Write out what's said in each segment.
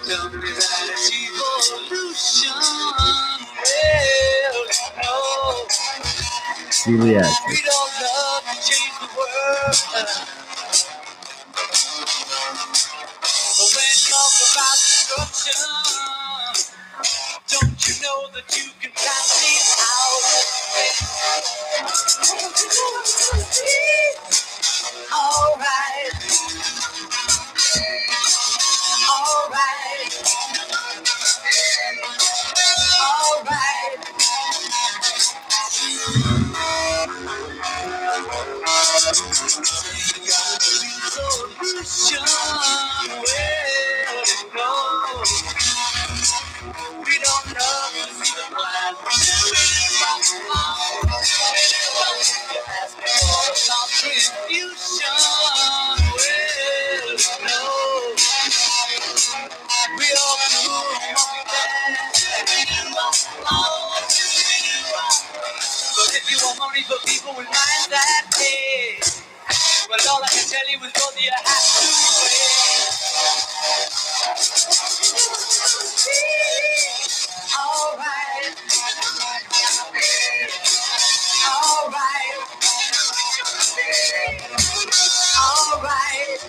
Tell me that it's evolution. Well, no. Celiac. We don't love to change the world. But when talk about destruction, don't you know that you can pass me out? All right. All right. All right. Solution. Well, no. We don't love to see the blind. Contribution. Well, no. We all do but if you want money for people with minds that day, well, all I can tell you is go you have to wait. All right. All right. All right.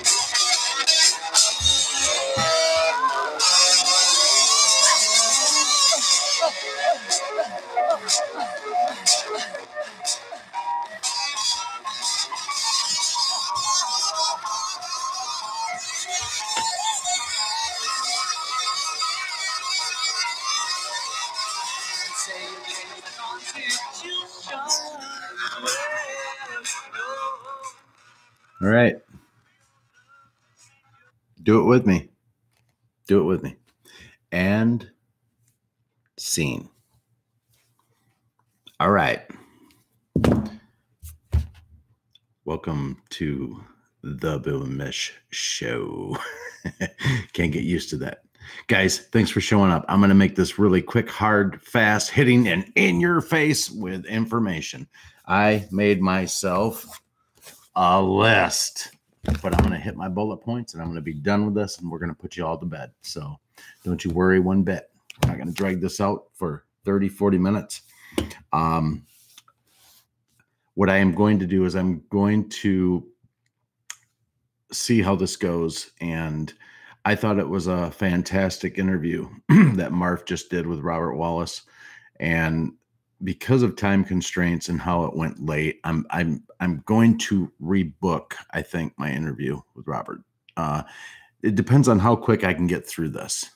All right. Do it with me. Do it with me. And scene. All right. Welcome to the Bill and Mish Show. Can't get used to that. Guys, thanks for showing up. I'm going to make this really quick, hard, fast, hitting, and in your face with information. I made myself a list, but I'm going to hit my bullet points and I'm going to be done with this and we're going to put you all to bed. So don't you worry one bit. We're not going to drag this out for 30, 40 minutes. What I am going to do is I'm going to see how this goes. And I thought it was a fantastic interview that Marv just did with Robert Wallace. And because of time constraints and how it went late, I'm going to rebook, I think, my interview with Robert. It depends on how quick I can get through this.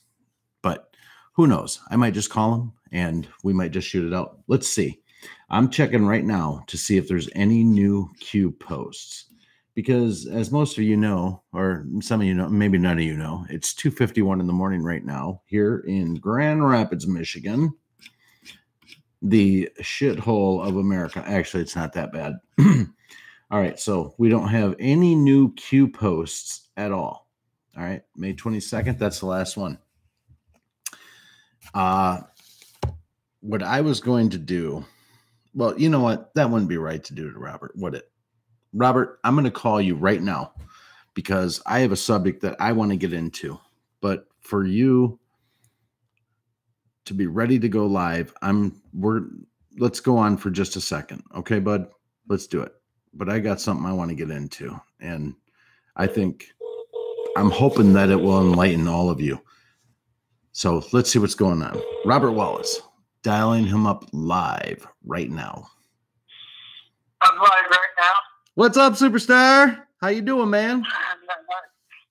But who knows? I might just call him and we might just shoot it out. Let's see. I'm checking right now to see if there's any new Q posts. Because as most of you know, or some of you know, maybe none of you know, it's 2:51 in the morning right now here in Grand Rapids, Michigan. The shithole of America. Actually, it's not that bad. All right, so we don't have any new Q posts at all. All right, May 22nd, that's the last one. What I was going to do, well, you know what? That wouldn't be right to do to Robert, would it? Robert, I'm going to call you right now because I have a subject that I want to get into. But for you to be ready to go live, let's go on for just a second. Okay, bud? Let's do it. But I got something I want to get into. And I'm hoping that it will enlighten all of you. So let's see what's going on. Robert Wallace, dialing him up live right now. I'm live right now. What's up, superstar? How you doing, man?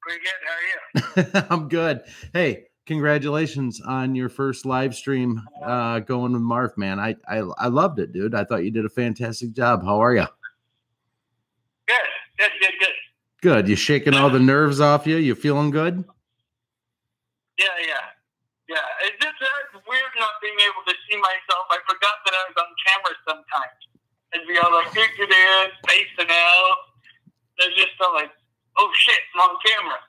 Pretty good. How are you? I'm good. Hey, congratulations on your first live stream going with Marv, man. I loved it, dude. I thought you did a fantastic job. How are you? Good. Good. You shaking all the nerves off you? You feeling good? Yeah. It's just weird not being able to see myself. I forgot that I was on camera sometimes. It'd be all like, here it is, facing out. It's just like, oh shit, I'm on camera.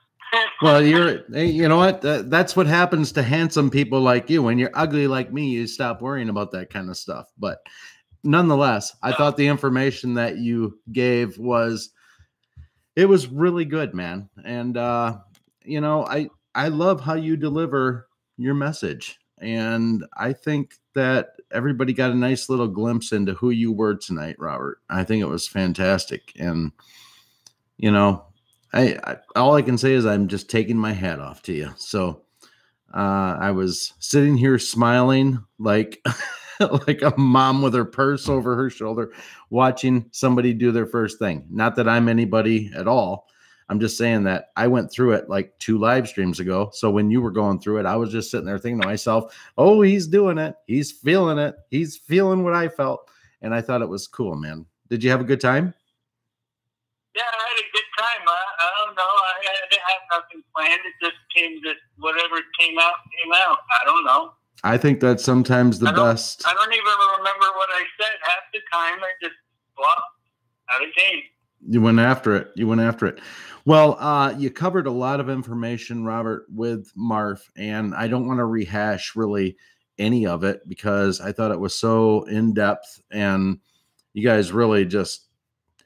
Well, you know what? That's what happens to handsome people like you. When you're ugly like me, you stop worrying about that kind of stuff. But nonetheless, I thought the information that you gave was really good, man. And, I love how you deliver your message. And I think that everybody got a nice little glimpse into who you were tonight, Robert. I think it was fantastic. And, you know, I all I can say is I'm just taking my hat off to you. So I was sitting here smiling like like a mom with her purse over her shoulder, watching somebody do their first thing. Not that I'm anybody at all. I'm just saying that I went through it like 2 live streams ago. So when you were going through it, I was just sitting there thinking to myself, oh, he's doing it. He's feeling it. He's feeling what I felt. And I thought it was cool, man. Did you have a good time? Yeah, I had a good time. I don't know. I didn't have nothing planned. It just whatever came out. I don't know. I think that's sometimes the best. I don't even remember what I said half the time. I just flopped out of game. You went after it. Well, you covered a lot of information, Robert, with Marf, and I don't want to rehash really any of it because I thought it was so in-depth, and you guys really just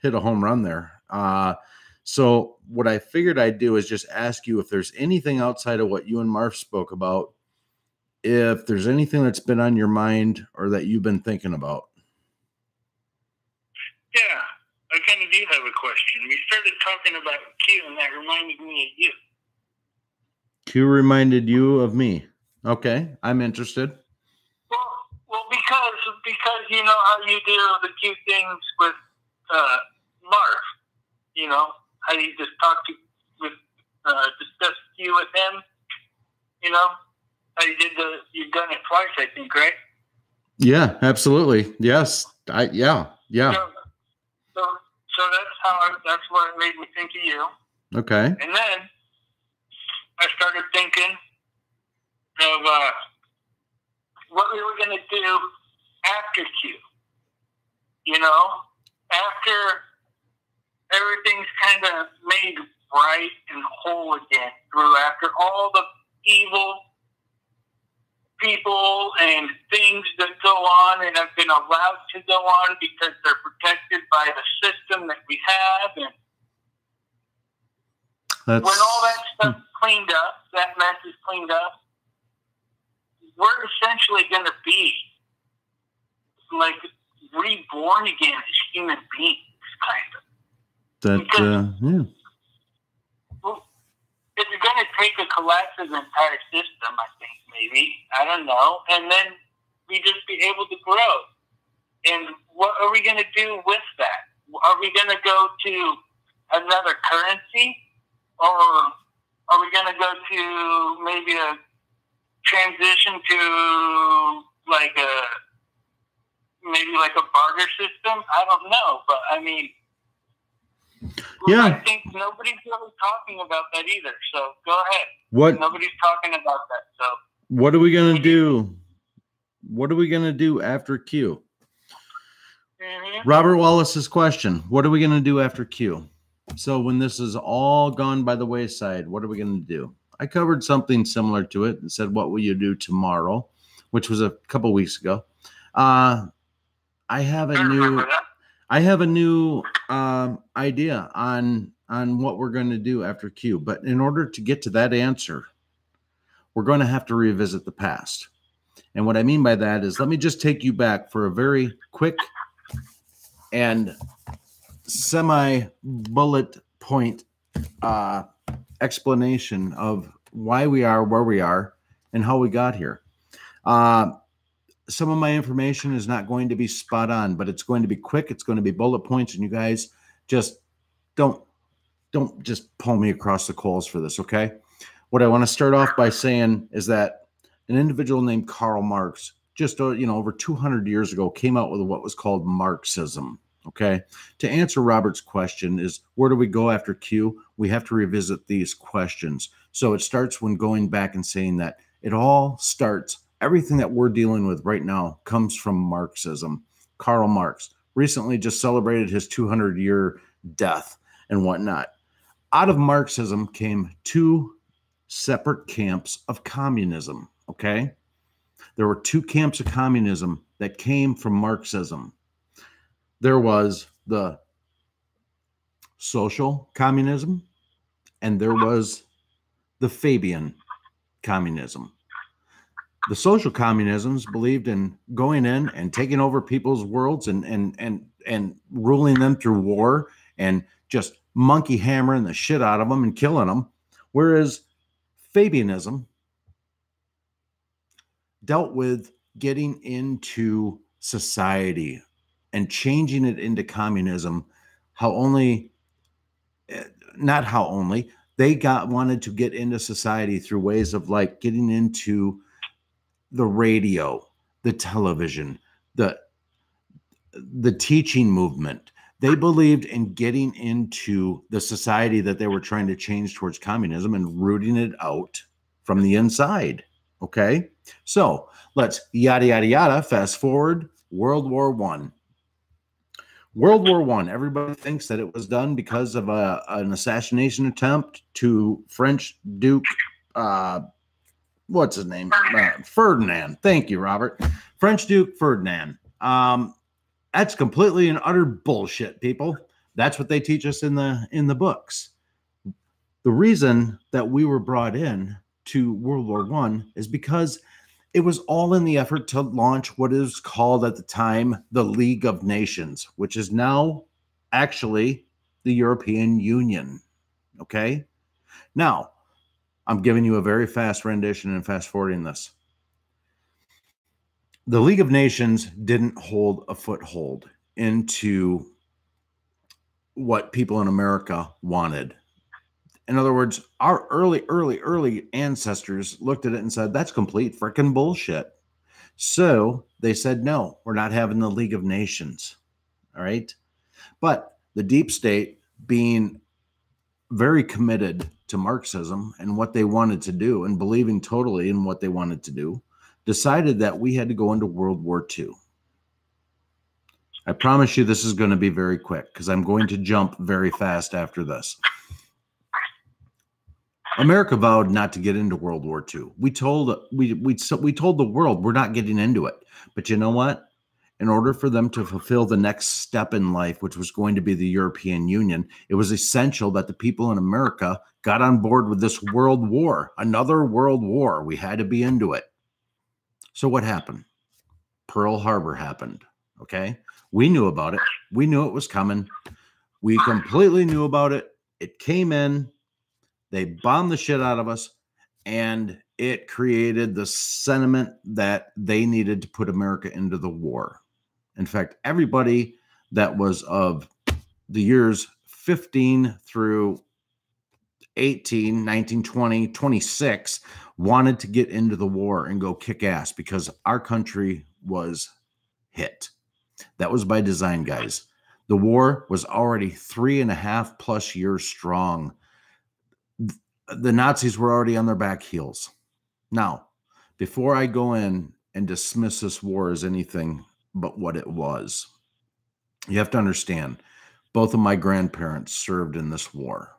hit a home run there. So what I figured I'd do is just ask you if there's anything outside of what you and Marf spoke about, if there's anything that's been on your mind or that you've been thinking about. Yeah, I kind of do have a question. We started talking about Q, and that reminded me of you. Q reminded you of me. Okay, I'm interested. Well, because you know how you do the Q things with Marf. You know how you just discuss Q with him. You know how you've done it twice, I think, right? Yeah, absolutely. Yes, yeah. So that's what it made me think of you. Okay. And then I started thinking of what we were going to do after Q. You know, after everything's kind of made right and whole again, after all the evil people and things that go on and have been allowed to go on because they're protected by the system that we have. And when all that stuff cleaned up, that mess is cleaned up, we're essentially going to be like reborn again as human beings, kind of. Yeah. It's going to take a collapse of the entire system, I think, maybe. I don't know. And then we just be able to grow. And what are we going to do with that? Are we going to go to another currency? Or are we going to go to maybe a transition to like a barter system? I don't know. But, I mean... Yeah. I think nobody's really talking about that either. So go ahead. Nobody's talking about that. So what are we gonna do? What are we gonna do after Q? Mm-hmm. Robert Wallace's question: what are we gonna do after Q? So when this is all gone by the wayside, what are we gonna do? I covered something similar to it and said, "What will you do tomorrow?" Which was a couple weeks ago. I have a new idea on what we're going to do after Q. But in order to get to that answer, we're going to have to revisit the past. And what I mean by that is, let me just take you back for a very quick and semi-bullet point explanation of why we are where we are and how we got here. Some of my information is not going to be spot on, but it's going to be quick. It's going to be bullet points, and you guys just don't just pull me across the coals for this, okay? What I want to start off by saying is that an individual named Karl Marx, just over 200 years ago, came out with what was called Marxism, okay? To answer Robert's question is, where do we go after Q? We have to revisit these questions. So it starts when going back and saying that it all starts. Everything that we're dealing with right now comes from Marxism. Karl Marx recently just celebrated his 200-year death and whatnot. Out of Marxism came 2 separate camps of communism, okay? There were 2 camps of communism that came from Marxism. There was the social communism, and there was the Fabian communism. The social communisms believed in going in and taking over people's worlds and ruling them through war and just monkey hammering the shit out of them and killing them. Whereas Fabianism dealt with getting into society and changing it into communism. They wanted to get into society through ways of like getting into the radio, the television, the teaching movement. They believed in getting into the society that they were trying to change towards communism and rooting it out from the inside. Okay, so let's yada yada yada. Fast forward, World War I. World War I. Everybody thinks that it was done because of an assassination attempt to French Duke. What's his name? Ferdinand. Thank you, Robert. French Duke Ferdinand. That's completely and utter bullshit, people. That's what they teach us in the books. The reason that we were brought in to World War I is because it was all in the effort to launch what is called at the time the League of Nations, which is now actually the European Union. Okay? Now, I'm giving you a very fast rendition and fast forwarding this. The League of Nations didn't hold a foothold into what people in America wanted. In other words, our early ancestors looked at it and said, that's complete freaking bullshit. So they said, no, we're not having the League of Nations. All right. But the deep state, being very committed to Marxism and what they wanted to do and believing totally in what they wanted to do, decided that we had to go into World War II. I promise you this is going to be very quick because I'm going to jump very fast after this. America vowed not to get into World War II. We told the world we're not getting into it. But you know what? In order for them to fulfill the next step in life, which was going to be the European Union, it was essential that the people in America got on board with this world war, another world war. We had to be into it. So what happened? Pearl Harbor happened. Okay. We knew about it. We knew it was coming. We completely knew about it. It came in. They bombed the shit out of us, and it created the sentiment that they needed to put America into the war. In fact, everybody that was of the years 15 through 18, 19, 20, 26 wanted to get into the war and go kick ass because our country was hit. That was by design, guys. The war was already 3.5+ years strong. The Nazis were already on their back heels. Now, before I go in and dismiss this war as anything but what it was, you have to understand, both of my grandparents served in this war.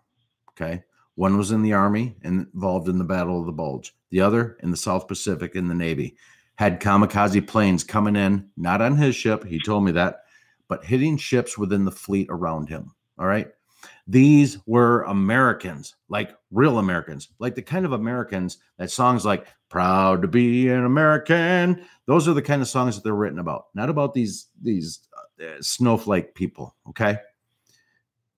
Okay. One was in the Army and involved in the Battle of the Bulge. The other in the South Pacific in the Navy. Had kamikaze planes coming in, not on his ship, he told me that, but hitting ships within the fleet around him. All right. These were Americans, like real Americans, like the kind of Americans that songs like Proud to Be an American. Those are the kind of songs that they're written about, not about these snowflake people. Okay.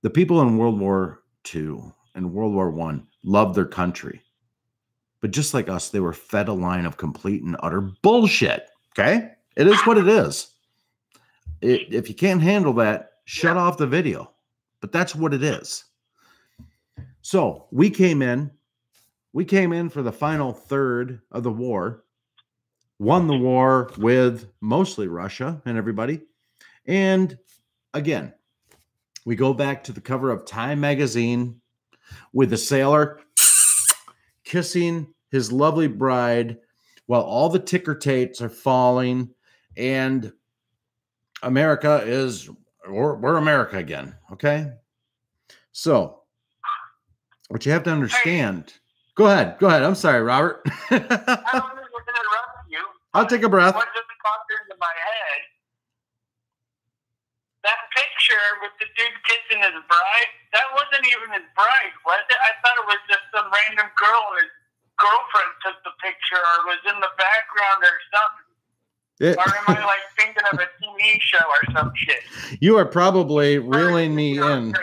The people in World War II and World War I loved their country. But just like us, they were fed a line of complete and utter bullshit. Okay. It is what it is. If you can't handle that, shut off the video. But that's what it is. So we came in for the final third of the war, won the war with mostly Russia and everybody. And again, we go back to the cover of Time magazine with the sailor kissing his lovely bride while all the ticker tapes are falling, and America is, we're America again. Okay. So what you have to understand, go ahead. I'm sorry, Robert. I don't mean to interrupt you. I'll take a breath. What just popped into my head? That picture with the dude kissing his bride, that wasn't even his bride, was it? I thought it was just some random girl in his girlfriend took the picture or was in the background or something. Or am I like thinking of a TV show or some shit? You are probably reeling me in.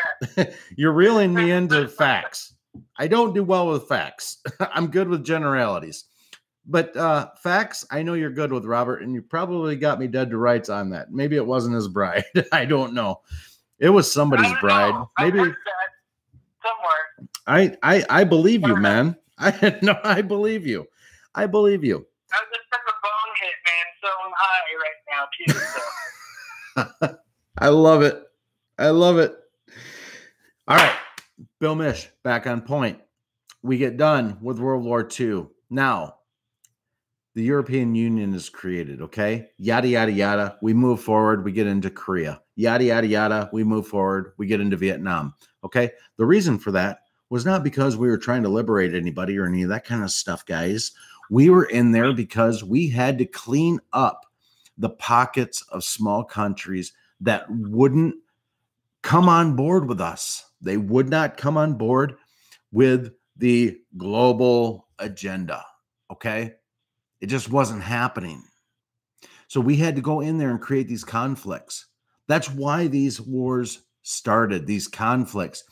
You're reeling me into facts. I don't do well with facts. I'm good with generalities. But facts, I know you're good with, Robert, and you probably got me dead to rights on that. Maybe it wasn't his bride. I don't know. It was somebody's bride. Maybe I heard that somewhere. I believe you, man. I believe you. I believe you. I just took a bone hit, man, so I'm high right now, too. So. I love it. I love it. All right. Bill Mish, back on point. We get done with World War II. Now, the European Union is created, okay? Yada, yada, yada. We move forward. We get into Korea. Yada, yada, yada. We move forward. We get into Vietnam, okay? The reason for that was not because we were trying to liberate anybody or any of that kind of stuff, guys. We were in there because we had to clean up the pockets of small countries that wouldn't come on board with us. They would not come on board with the global agenda, okay? It just wasn't happening. So we had to go in there and create these conflicts. That's why these wars started, these conflicts.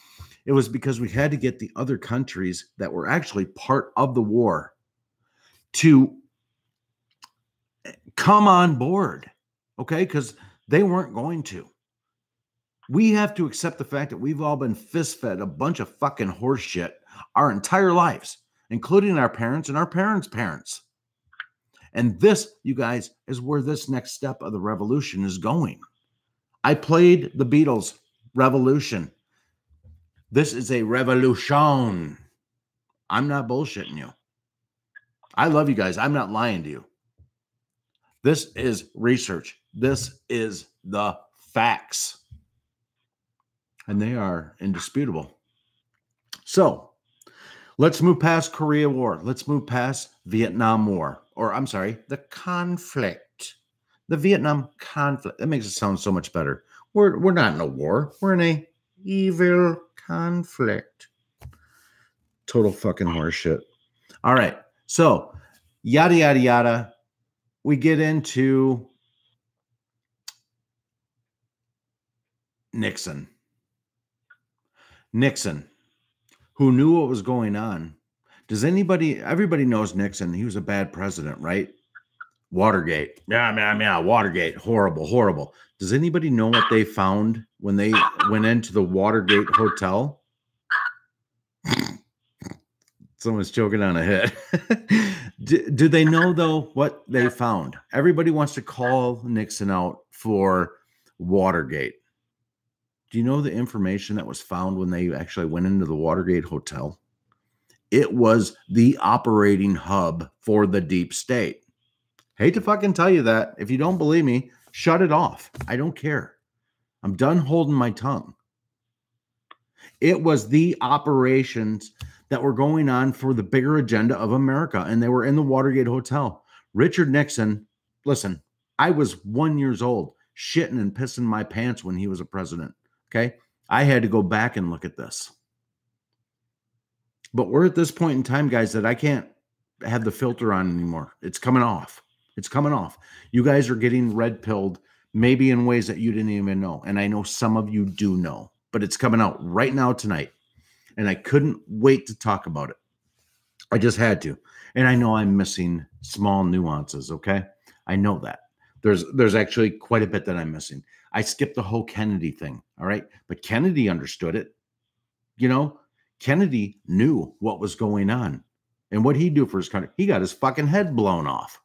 It was because we had to get the other countries that were actually part of the war to come on board, okay? Because they weren't going to. We have to accept the fact that we've all been fist-fed a bunch of fucking horse shit our entire lives, including our parents and our parents' parents. And this, you guys, is where this next step of the revolution is going. I played the Beatles' Revolution. This is a revolution. I'm not bullshitting you. I love you guys. I'm not lying to you. This is research. This is the facts. And they are indisputable. So let's move past Korea War. Let's move past Vietnam War. Or I'm sorry, the conflict. The Vietnam conflict. That makes it sound so much better. We're not in a war. We're in a evil conflict. Total fucking horseshit. All right. So, yada, yada, yada. We get into Nixon. Nixon, who knew what was going on. Everybody knows Nixon. He was a bad president, right? Watergate. Yeah, Watergate. Horrible, horrible. Does anybody know what they found when they went into the Watergate Hotel? Someone's choking on a hit. Do they know, though, what they found? Everybody wants to call Nixon out for Watergate. Do you know the information that was found when they actually went into the Watergate Hotel? It was the operating hub for the deep state. Hate to fucking tell you that. If you don't believe me, shut it off. I don't care. I'm done holding my tongue. It was the operations that were going on for the bigger agenda of America, and they were in the Watergate Hotel. Richard Nixon, listen, I was 1 year old, shitting and pissing my pants when he was a president, okay? I had to go back and look at this. But we're at this point in time, guys, that I can't have the filter on anymore. It's coming off. It's coming off. You guys are getting red-pilled, maybe in ways that you didn't even know. And I know some of you do know, but it's coming out right now tonight. And I couldn't wait to talk about it. I just had to. And I know I'm missing small nuances, okay? I know that. There's actually quite a bit that I'm missing. I skipped the whole Kennedy thing, all right? But Kennedy understood it. You know, Kennedy knew what was going on. And what he do for his country? He got his fucking head blown off.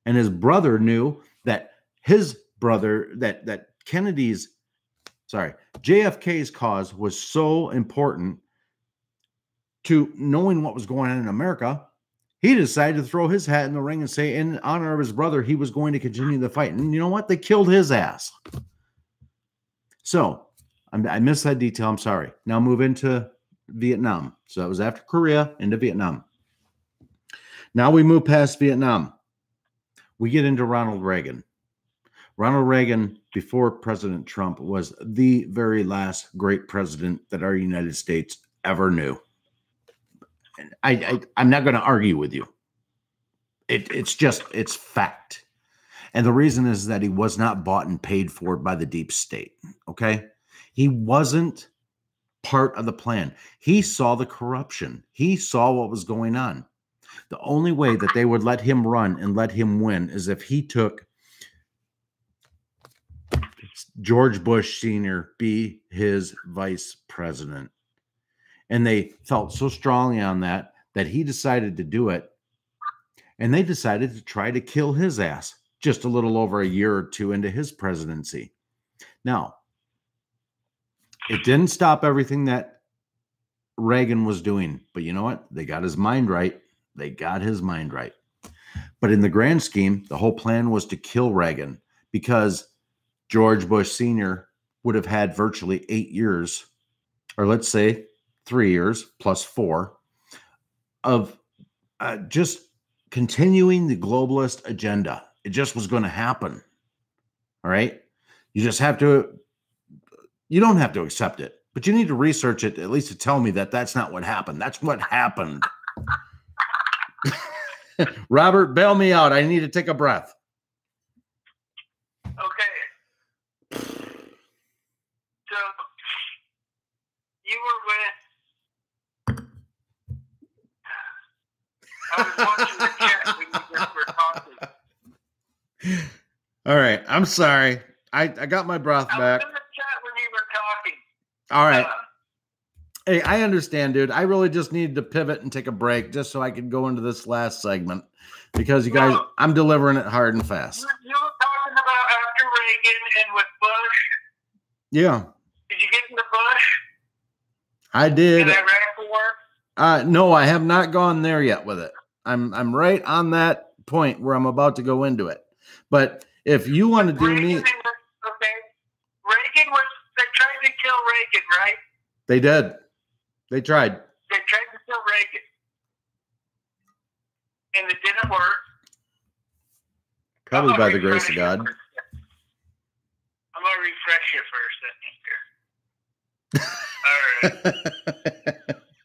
And his brother knew that JFK's cause was so important to knowing what was going on in America, he decided to throw his hat in the ring and say, in honor of his brother, he was going to continue the fight. And you know what? They killed his ass. So I missed that detail. I'm sorry. Now move into Vietnam. So that was after Korea into Vietnam. Now we move past Vietnam. We get into Ronald Reagan. Ronald Reagan, before President Trump, was the very last great president that our United States ever knew. I'm not going to argue with you. It's fact. And the reason is that he was not bought and paid for by the deep state. Okay. He wasn't part of the plan. He saw the corruption. He saw what was going on. The only way that they would let him run and let him win is if he took George Bush Sr. be his vice president. And they felt so strongly on that he decided to do it. And they decided to try to kill his ass just a little over a year or two into his presidency. Now, it didn't stop everything that Reagan was doing. But you know what? They got his mind right. They got his mind right. But in the grand scheme, the whole plan was to kill Reagan because George Bush Sr. would have had virtually 8 years, or let's say 3 years plus 4, of just continuing the globalist agenda. It just was going to happen. All right. You just have to, you don't have to accept it, but you need to research it at least to tell me that that's not what happened. That's what happened. Robert, bail me out. I need to take a breath. Okay. So you were with. I was watching the chat when you guys were talking. All right. I'm sorry. I got my breath back. I was in the chat when you were talking. All right. Hey, I understand, dude. I really just needed to pivot and take a break just so I could go into this last segment because you guys, I'm delivering it hard and fast. You were talking about after Reagan and with Bush. Yeah. Did you get into Bush? I did. In Iraq War? No, I have not gone there yet with it. I'm right on that point where I'm about to go into it. But if you want to do me, okay. Reagan was. They tried to kill Reagan, right? They did. They tried. They tried to kill Reagan, and it didn't work. Probably by the grace of God. I'm gonna refresh you for a second here. All right.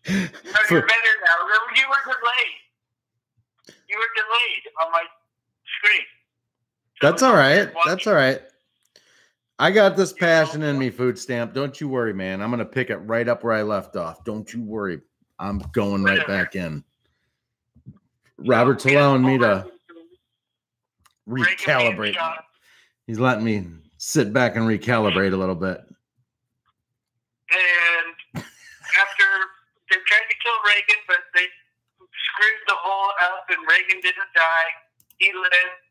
No, you're better now. You were delayed. You were delayed on my screen. So that's all right. That's all right. I got this passion in me, Food Stamp. Don't you worry, man. I'm going to pick it right up where I left off. Don't you worry. I'm going right back in. Robert's allowing me to recalibrate. He's letting me sit back and recalibrate a little bit. And after they tried to kill Reagan, but they screwed the whole up, and Reagan didn't die. He lived.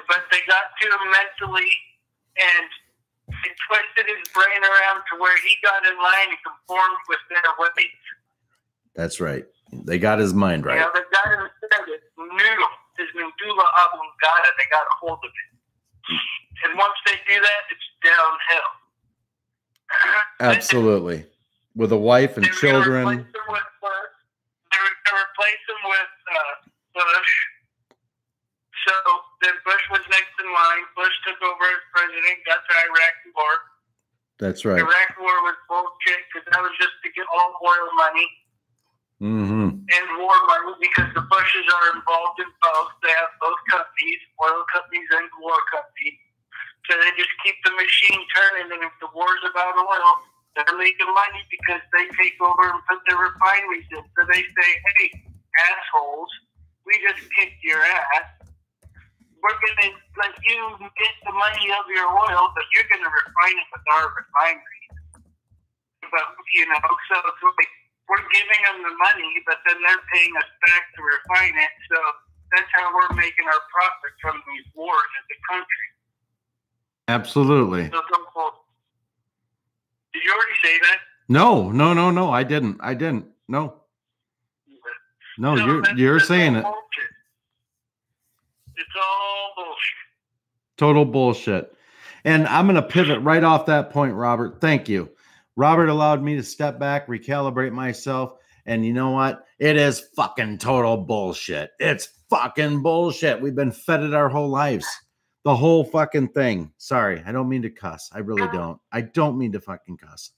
But they got to him mentally, and they twisted his brain around to where he got in line and conformed with their ways. That's right. They got his mind right. Yeah, they got him said it. Noodle, his medulla oblongata, they got a hold of it. And once they do that, it's downhill. Absolutely. With a wife and children. They were going to replace him with Bush. So then Bush was next in line. Bush took over as president, got the Iraq War. That's right. The Iraq War was bullshit because that was just to get all oil money and war money because the Bushes are involved in both. They have both companies, oil companies and war companies. So they just keep the machine turning, and if the war's about oil, they're making money because they take over and put their refineries in. So they say, hey, assholes, we just kicked your ass. We're going to let you get the money of your oil, but you're going to refine it with our refineries. But, so it's like we're giving them the money, but then they're paying us back to refine it. So that's how we're making our profit from these wars as a country. Absolutely. So, did you already say that? No. I didn't. No. No, so you're saying it. Bullshit. It's all bullshit. Total bullshit. And I'm going to pivot right off that point, Robert. Thank you. Robert allowed me to step back, recalibrate myself. And you know what? It is fucking total bullshit. It's fucking bullshit. We've been fed it our whole lives. The whole fucking thing. Sorry, I don't mean to cuss. I really don't. I don't mean to fucking cuss.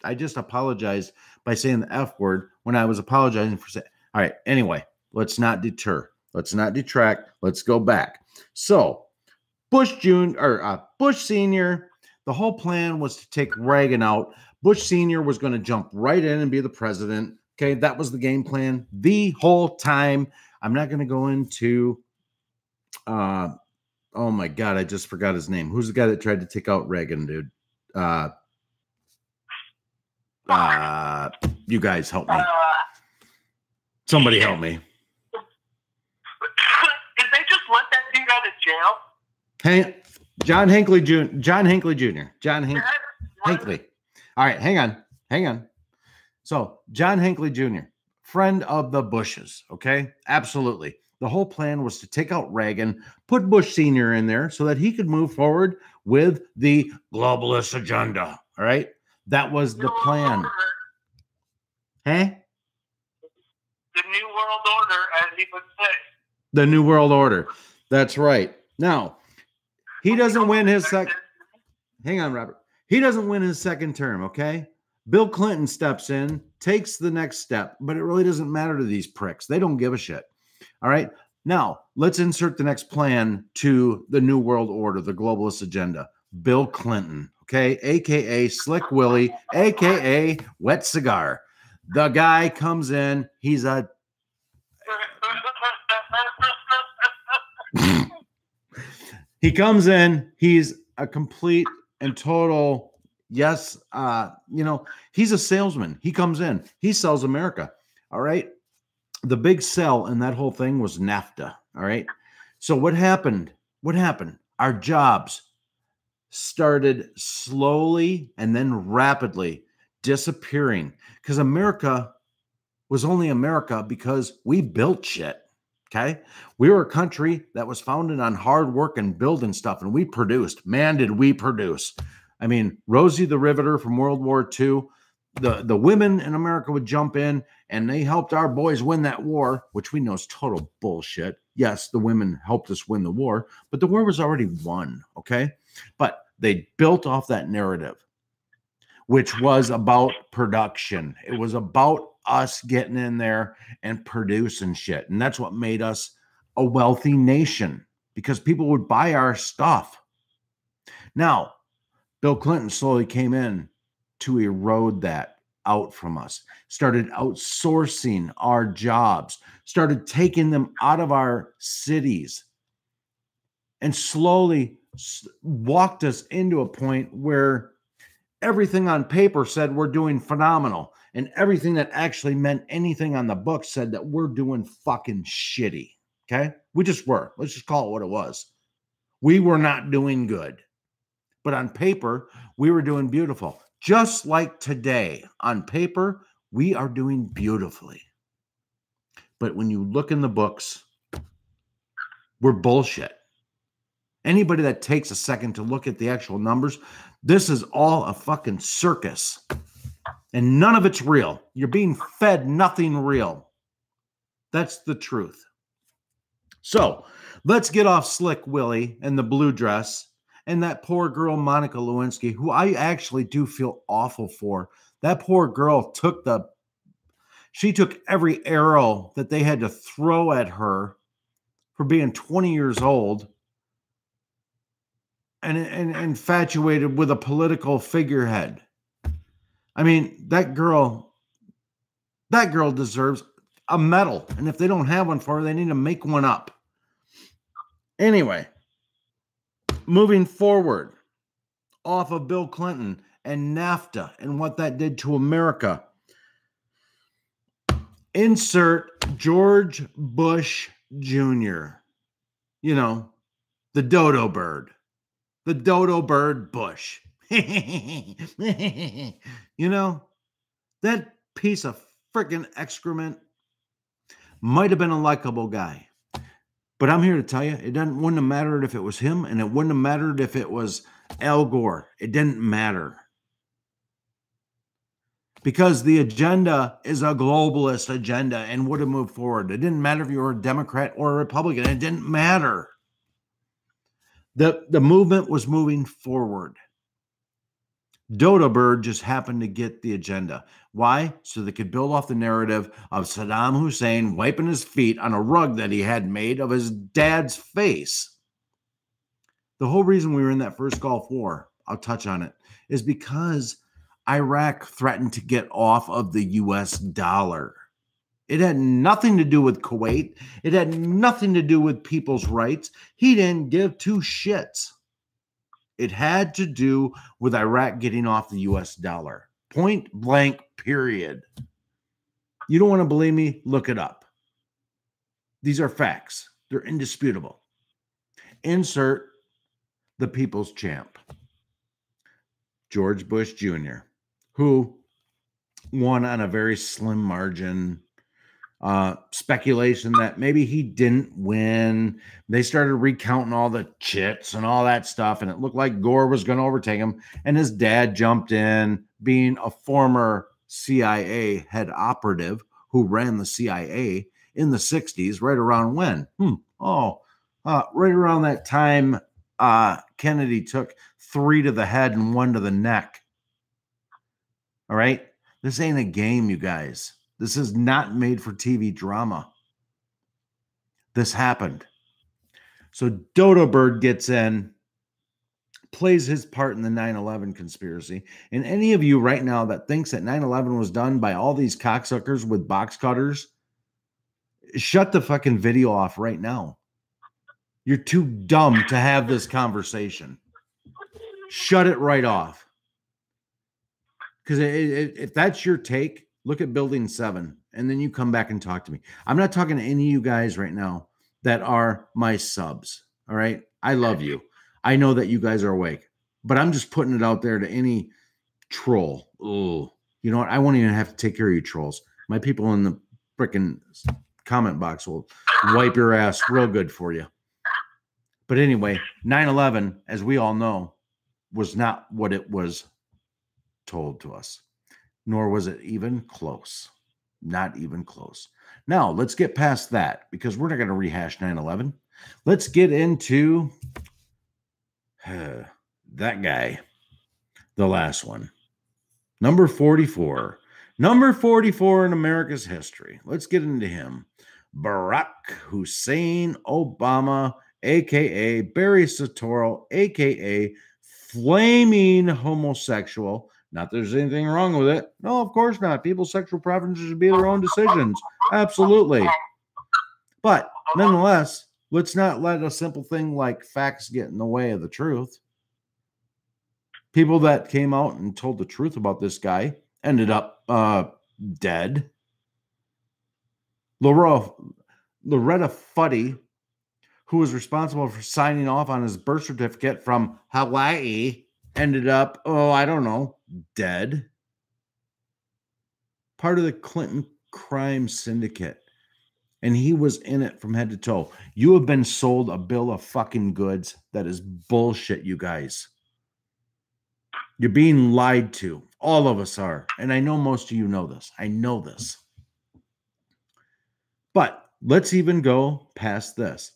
I just apologized by saying the F word when I was apologizing for saying. All right. Anyway, let's not deter. Let's not detract. Let's go back. So Bush Sr., the whole plan was to take Reagan out. Bush Sr. was going to jump right in and be the president. Okay, that was the game plan the whole time. I'm not going to go into, oh my God, I just forgot his name. Who's the guy that tried to take out Reagan, dude? You guys help me. Somebody help me. Did they just let that dude out of jail? Hey, John Hinckley Jr. John Hinckley. All right, hang on. So John Hinckley Jr., friend of the Bushes, okay? Absolutely. The whole plan was to take out Reagan, put Bush Sr. in there so that he could move forward with the globalist agenda, all right? That was the plan. Hey? The New World Order, as he would say. The New World Order. That's right. Now, he doesn't win his second. Hang on, Robert. He doesn't win his second term, okay? Bill Clinton steps in, takes the next step, but it really doesn't matter to these pricks. They don't give a shit. All right? Now, let's insert the next plan to the New World Order, the globalist agenda. Bill Clinton, okay? AKA Slick Willie, AKA Wet Cigar. The guy comes in. He's a he comes in. He's a complete and total, yes, he's a salesman. He comes in. He sells America. All right. The big sell in that whole thing was NAFTA. All right. So what happened? Our jobs started slowly and then rapidly disappearing because America was only America because we built shit. Okay. We were a country that was founded on hard work and building stuff, and we produced. Man, did we produce. I mean, Rosie the Riveter from World War II, the women in America would jump in and they helped our boys win that war, which we know is total bullshit. Yes, the women helped us win the war, but the war was already won. Okay. But they built off that narrative, which was about production. It was about us getting in there and producing shit. And that's what made us a wealthy nation, because people would buy our stuff. Now, Bill Clinton slowly came in to erode that out from us, started outsourcing our jobs, started taking them out of our cities, and slowly walked us into a point where everything on paper said we're doing phenomenal, and everything that actually meant anything on the book said that we're doing fucking shitty. Okay? We just were. Let's just call it what it was. We were not doing good. But on paper, we were doing beautiful. Just like today, on paper, we are doing beautifully. But when you look in the books, we're bullshit. Anybody that takes a second to look at the actual numbers, this is all a fucking circus. And none of it's real. You're being fed nothing real. That's the truth. So let's get off Slick Willie and the blue dress and that poor girl, Monica Lewinsky, who I actually do feel awful for. That poor girl took every arrow that they had to throw at her for being 20 years old and infatuated with a political figurehead. I mean, that girl deserves a medal. And if they don't have one for her, they need to make one up. Anyway, moving forward off of Bill Clinton and NAFTA and what that did to America. Insert George Bush Jr. You know, the dodo bird. The dodo bird Bush. You know, that piece of freaking excrement might have been a likable guy. But I'm here to tell you, wouldn't have mattered if it was him, and it wouldn't have mattered if it was Al Gore. It didn't matter. Because the agenda is a globalist agenda and would have moved forward. It didn't matter if you were a Democrat or a Republican. It didn't matter. The movement was moving forward. Dodo Bird just happened to get the agenda. Why? So they could build off the narrative of Saddam Hussein wiping his feet on a rug that he had made of his dad's face. The whole reason we were in that first Gulf War, I'll touch on it, is because Iraq threatened to get off of the US dollar. It had nothing to do with Kuwait. It had nothing to do with people's rights. He didn't give two shits. It had to do with Iraq getting off the US dollar. Point blank, period. You don't want to believe me? Look it up. These are facts. They're indisputable. Insert the people's champ, George Bush Jr., who won on a very slim margin. Speculation that maybe he didn't win. They started recounting all the chits and all that stuff, and it looked like Gore was going to overtake him. And his dad jumped in, being a former CIA head operative who ran the CIA in the 60s, right around when? Right around that time Kennedy took 3 to the head and 1 to the neck. All right? This ain't a game, you guys. This is not made for TV drama. This happened. So Dodo Bird gets in, plays his part in the 9/11 conspiracy. And any of you right now that thinks that 9/11 was done by all these cocksuckers with box cutters, shut the fucking video off right now. You're too dumb to have this conversation. Shut it right off. Because if that's your take, look at Building 7, and then you come back and talk to me. I'm not talking to any of you guys right now that are my subs, all right? I love you. I know that you guys are awake, but I'm just putting it out there to any troll. Oh, you know what? I won't even have to take care of you trolls. My people in the freaking comment box will wipe your ass real good for you. But anyway, 9/11, as we all know, was not what it was told to us. Nor was it even close. Not even close. Now, let's get past that because we're not going to rehash 9/11. Let's get into that guy, the last one. Number 44. Number 44 in America's history. Let's get into him. Barack Hussein Obama, a.k.a. Barry Soetoro, a.k.a. flaming homosexual. Not that there's anything wrong with it. No, of course not. People's sexual preferences should be their own decisions. Absolutely. But nonetheless, let's not let a simple thing like facts get in the way of the truth. People that came out and told the truth about this guy ended up dead. Loretta Fuddy, who was responsible for signing off on his birth certificate from Hawaii, ended up, I don't know, dead. Part of the Clinton crime syndicate. And he was in it from head to toe. You have been sold a bill of fucking goods that is bullshit, you guys. You're being lied to. All of us are. And I know most of you know this. I know this. But let's even go past this.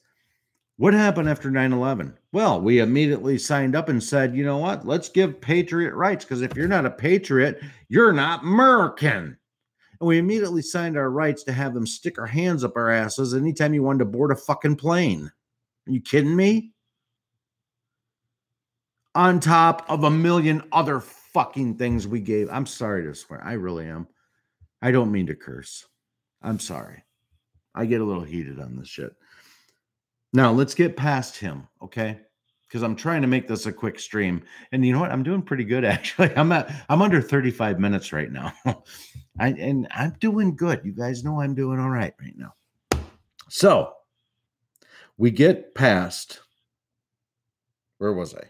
What happened after 9/11? Well, we immediately signed up and said, you know what? Let's give patriot rights, because if you're not a patriot, you're not American. And we immediately signed our rights to have them stick our hands up our asses anytime you wanted to board a fucking plane. Are you kidding me? On top of a million other fucking things we gave. I'm sorry to swear. I really am. I don't mean to curse. I'm sorry. I get a little heated on this shit. Now, let's get past him, okay? Because I'm trying to make this a quick stream. And you know what? I'm doing pretty good, actually. I'm under 35 minutes right now. I'm doing good. You guys know I'm doing all right now. So, we get past, where was I?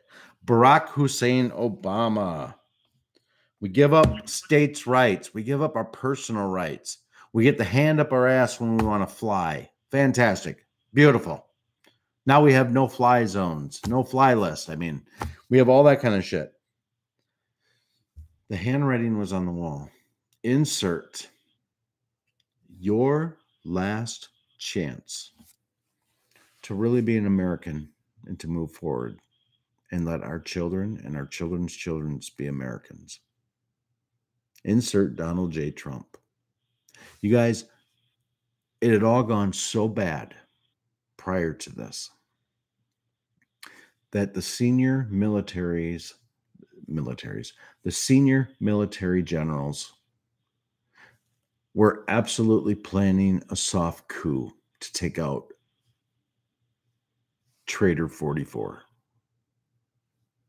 Barack Hussein Obama. We give up states' rights. We give up our personal rights. We get the hand up our ass when we want to fly. Fantastic. Beautiful. Now we have no fly zones, no fly list. I mean, we have all that kind of shit. The handwriting was on the wall. Insert your last chance to really be an American and to move forward and let our children and our children's children be Americans. Insert Donald J. Trump. You guys, it had all gone so bad prior to this that the senior military generals were absolutely planning a soft coup to take out Traitor 44.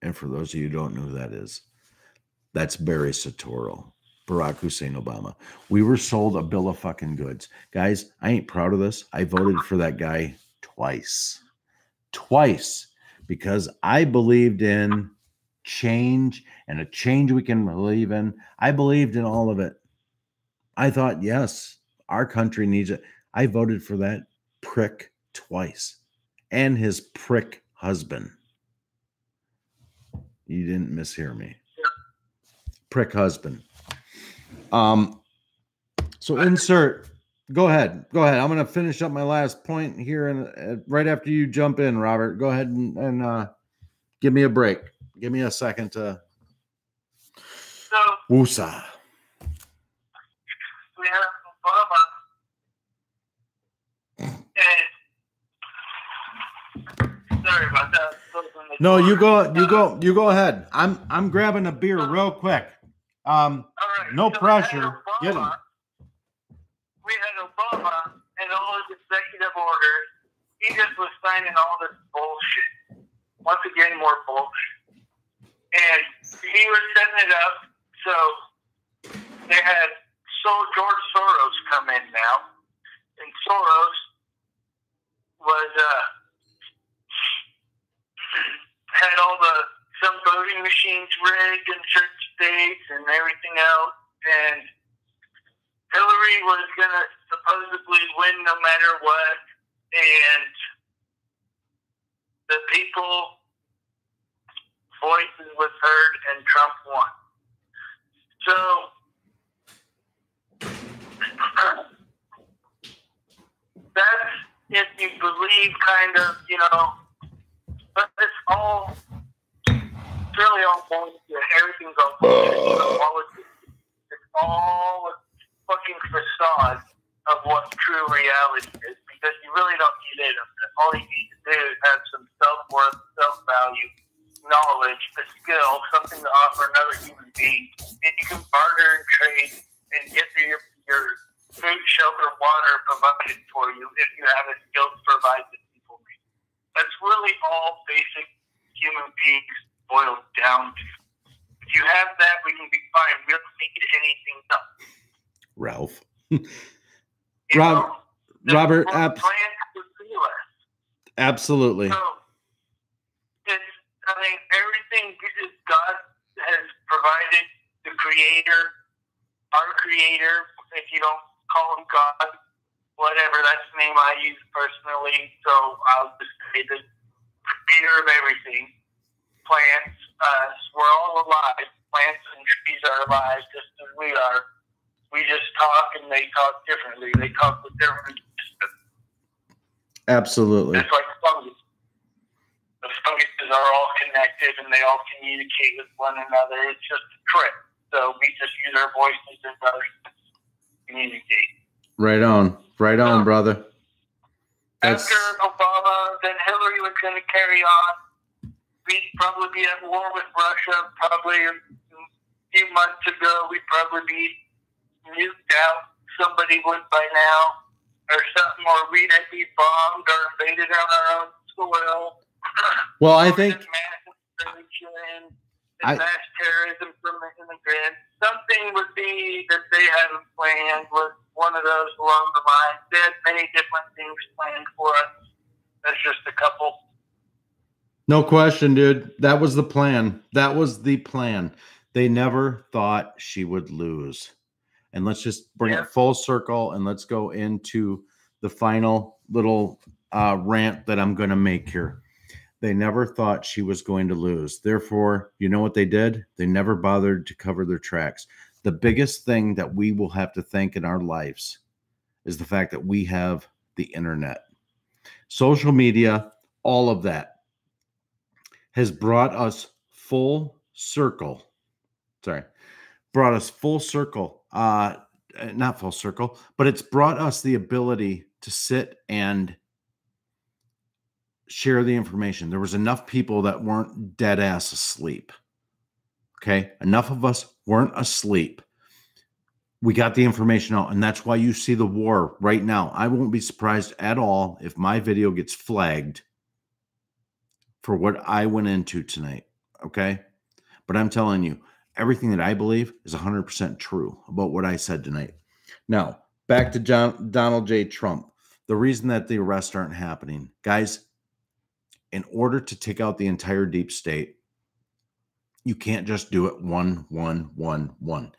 And for those of you who don't know who that is, that's Barry Soetoro, Barack Hussein Obama. We were sold a bill of fucking goods. Guys, I ain't proud of this. I voted for that guy twice. Because I believed in change and a change we can believe in. I believed in all of it. I thought, yes, our country needs it. I voted for that prick twice. And his prick husband. You didn't mishear me. Prick husband. So insert. Go ahead. I'm going to finish up my last point here, and right after you jump in, Robert. Go ahead and give me a break. Give me a second to. Woosa. We have Obama, and sorry about that. No, you go ahead. I'm grabbing a beer real quick. All right, no so pressure. Get him. We had Obama and all his executive orders. He just was signing all this bullshit. Once again, more bullshit. And he was setting it up so they had George Soros come in now. And Soros was had some voting machines rigged in certain states and everything else. And Hillary was going to supposedly win no matter what, and the people's voices was heard, and Trump won. So, that's if you believe kind of, but it's all, it's really all bullshit. Everything's all bullshit. It's all fucking facade of what true reality is, because you really don't need it. All you need to do is have some self-worth, self-value, knowledge, a skill, something to offer another human being, and you can barter and trade and get your food, shelter, water provided for you if you have a skill to provide to people. That's really all basic human beings boiled down to. If you have that, we can be fine. We don't need anything else. Ralph. Robert, absolutely. So, everything God has provided, the Creator, our Creator, if you don't call him God, whatever, that's the name I use personally, so I'll just say the Creator of everything, plants, us, we're all alive. Plants and trees are alive just as we are. We just talk, and they talk differently. They talk with different systems. Absolutely. That's like fungus. The funguses are all connected, and they all communicate with one another. It's just a trick. So we just use our voices as others to communicate. Right on, brother. After Obama, then Hillary was going to carry on. We'd probably be at war with Russia. Probably a few months ago, we'd probably be nuked out. Somebody would by now, or something, or we'd be bombed or invaded on our own soil. Well, I think mass terrorism from immigrants. Something would be that they haven't planned. Was one of those along the line. They had many different things planned for us. That's just a couple. No question, dude. That was the plan. They never thought she would lose. And let's just bring it full circle, and let's go into the final little rant that I'm going to make here. They never thought she was going to lose. Therefore, you know what they did? They never bothered to cover their tracks. The biggest thing that we will have to thank in our lives is the fact that we have the internet. Social media, all of that has brought us full circle. Brought us full circle. Not full circle, but it's brought us the ability to sit and share the information. There was enough people that weren't dead ass asleep. Okay. Enough of us weren't asleep. We got the information out, and that's why you see the war right now. I won't be surprised at all if my video gets flagged for what I went into tonight. Okay. But I'm telling you, everything that I believe is 100% true about what I said tonight. Now, back to Donald J. Trump. The reason that the arrests aren't happening, guys, in order to take out the entire deep state, you can't just do it 1, 1, 1, 1.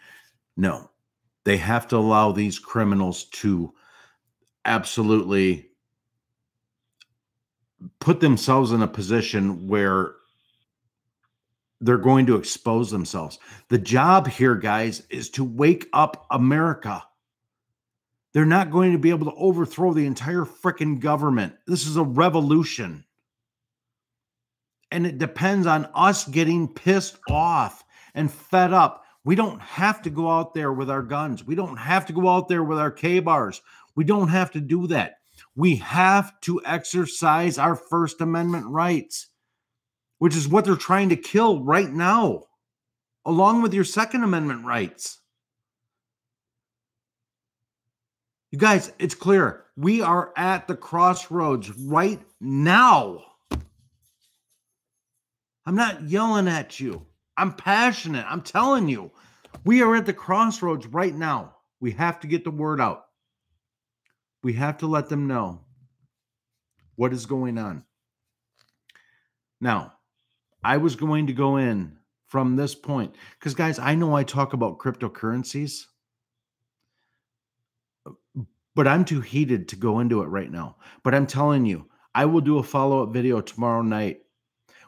No, they have to allow these criminals to absolutely put themselves in a position where they're going to expose themselves. The job here, guys, is to wake up America. They're not going to be able to overthrow the entire freaking government. This is a revolution. And it depends on us getting pissed off and fed up. We don't have to go out there with our guns. We don't have to go out there with our K-bars. We don't have to do that. We have to exercise our First Amendment rights, which is what they're trying to kill right now, along with your Second Amendment rights. You guys, it's clear. We are at the crossroads right now. I'm not yelling at you. I'm passionate. I'm telling you, we are at the crossroads right now. We have to get the word out. We have to let them know what is going on. Now, I was going to go in from this point because, guys, I know I talk about cryptocurrencies, but I'm too heated to go into it right now. But I'm telling you, I will do a follow-up video tomorrow night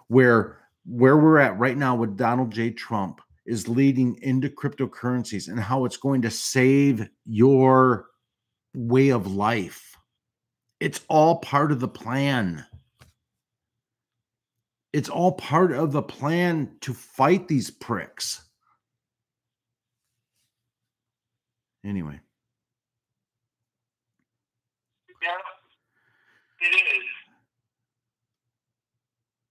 where we're at right now with Donald J. Trump is leading into cryptocurrencies and how it's going to save your way of life. It's all part of the plan. It's all part of the plan to fight these pricks. Anyway. Yeah, it is.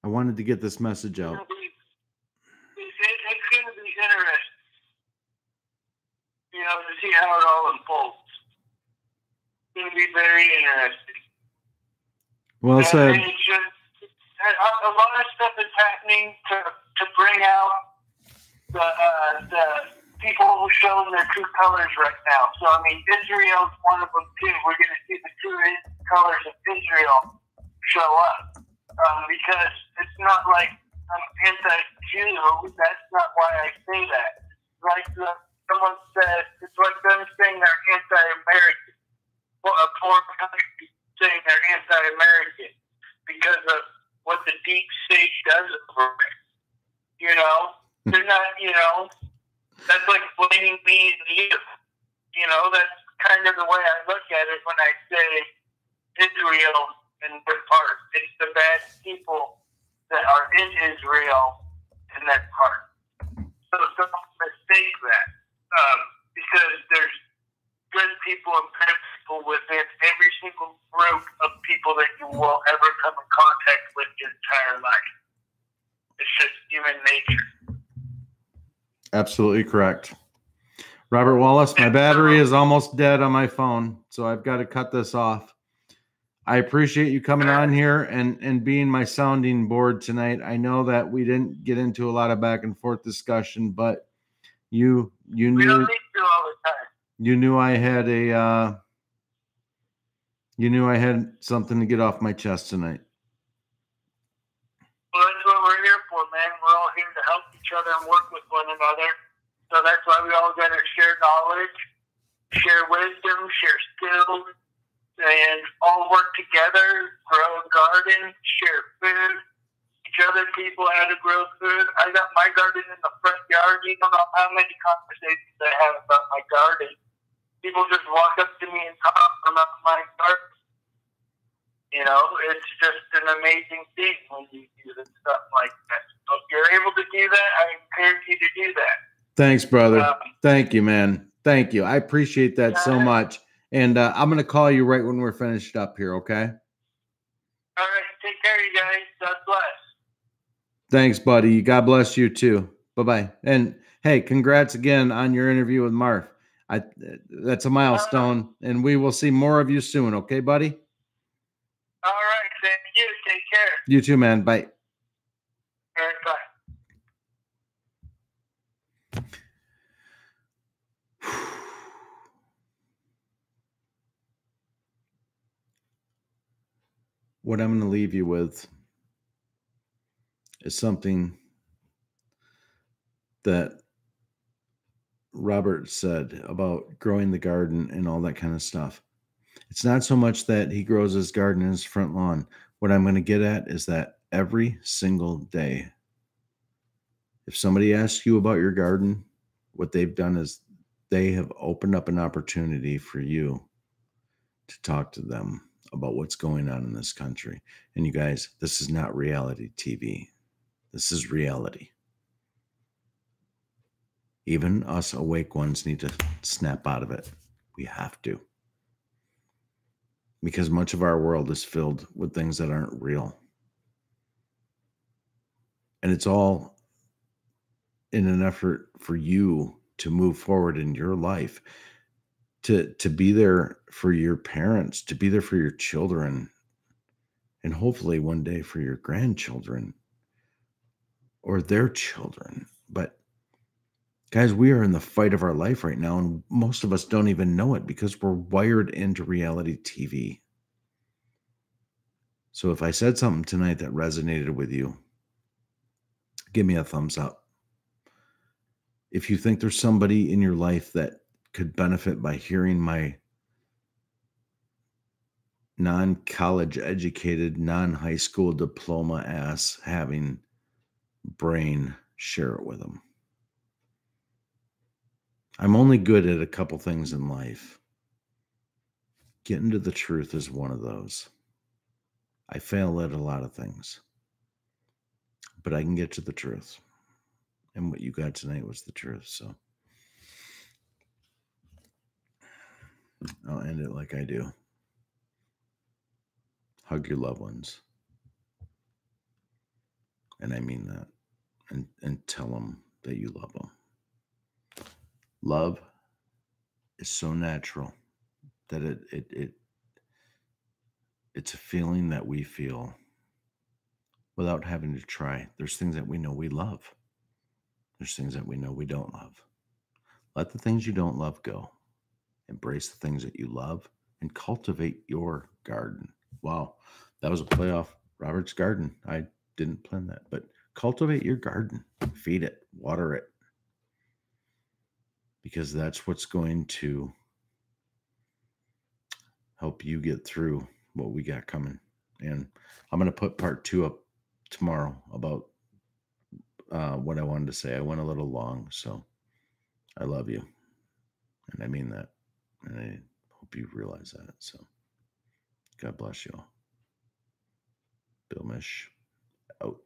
I wanted to get this message out. It's going to be interesting, to see how it all unfolds. It's going to be very interesting. Well said. And it's just, a lot of stuff is happening to bring out the people who are showing their true colors right now. So, I mean, Israel's one of them, too. We're going to see the true colors of Israel show up. Because it's not like I'm anti-Jew. That's not why I say that. Like someone said, it's like them saying they're anti-American. Well, a foreign country saying they're anti-American because of what the deep state does over it. They're not, that's like blaming me and you. That's kind of the way I look at it when I say Israel and their part. It's the bad people that are in Israel in that part. So don't mistake that. Because there's good people and bad people within every single group of people that you will ever come in contact with your entire life. It's just human nature. Absolutely correct. Robert Wallace, my battery is almost dead on my phone, so I've got to cut this off. I appreciate you coming on here and being my sounding board tonight. I know that we didn't get into a lot of back and forth discussion, but you knew we don't need to all the time. You knew I had something to get off my chest tonight. Well, that's what we're here for, man. We're all here to help each other and work with one another. So that's why we all got to share knowledge, share wisdom, share skills, and all work together, grow a garden, share food, teach other people how to grow food. I got my garden in the front yard. You don't know how many conversations I have about my garden. People just walk up to me and talk about my garden. You know, it's just an amazing thing when you do stuff like that. So if you're able to do that, I encourage you to do that. Thanks, brother. Thank you, man. Thank you. I appreciate that so much. And I'm going to call you right when we're finished up here, okay? All right. Take care, you guys. God bless. Thanks, buddy. God bless you too. Bye-bye. And hey, congrats again on your interview with Marv. That's a milestone, and we will see more of you soon, okay, buddy? All right. Thank you. Take care. You too, man. Bye. All right. Bye. What I'm going to leave you with is something that Robert said about growing the garden and all that kind of stuff. It's not so much that he grows his garden in his front lawn. What I'm going to get at is that every single day, if somebody asks you about your garden, what they've done is they have opened up an opportunity for you to talk to them about what's going on in this country. And you guys, this is not reality TV. This is reality. Even us awake ones need to snap out of it. We have to. Because much of our world is filled with things that aren't real. And it's all in an effort for you to move forward in your life, to be there for your parents, to be there for your children, and hopefully one day for your grandchildren or their children. But guys, we are in the fight of our life right now, and most of us don't even know it because we're wired into reality TV. So if I said something tonight that resonated with you, give me a thumbs up. If you think there's somebody in your life that could benefit by hearing my non-college educated, non-high school diploma ass having brain, share it with them. I'm only good at a couple things in life. Getting to the truth is one of those. I fail at a lot of things, but I can get to the truth. And what you got tonight was the truth. So I'll end it like I do. Hug your loved ones. And I mean that. And tell them that you love them. Love is so natural that it's a feeling that we feel without having to try. There's things that we know we love. There's things that we know we don't love. Let the things you don't love go. Embrace the things that you love and cultivate your garden. Wow, that was a play off Robert's garden. I didn't plan that, but cultivate your garden. Feed it, water it. Because that's what's going to help you get through what we got coming. And I'm going to put part 2 up tomorrow about what I wanted to say. I went a little long, so I love you. And I mean that. And I hope you realize that. So God bless you all. Bill Mish out.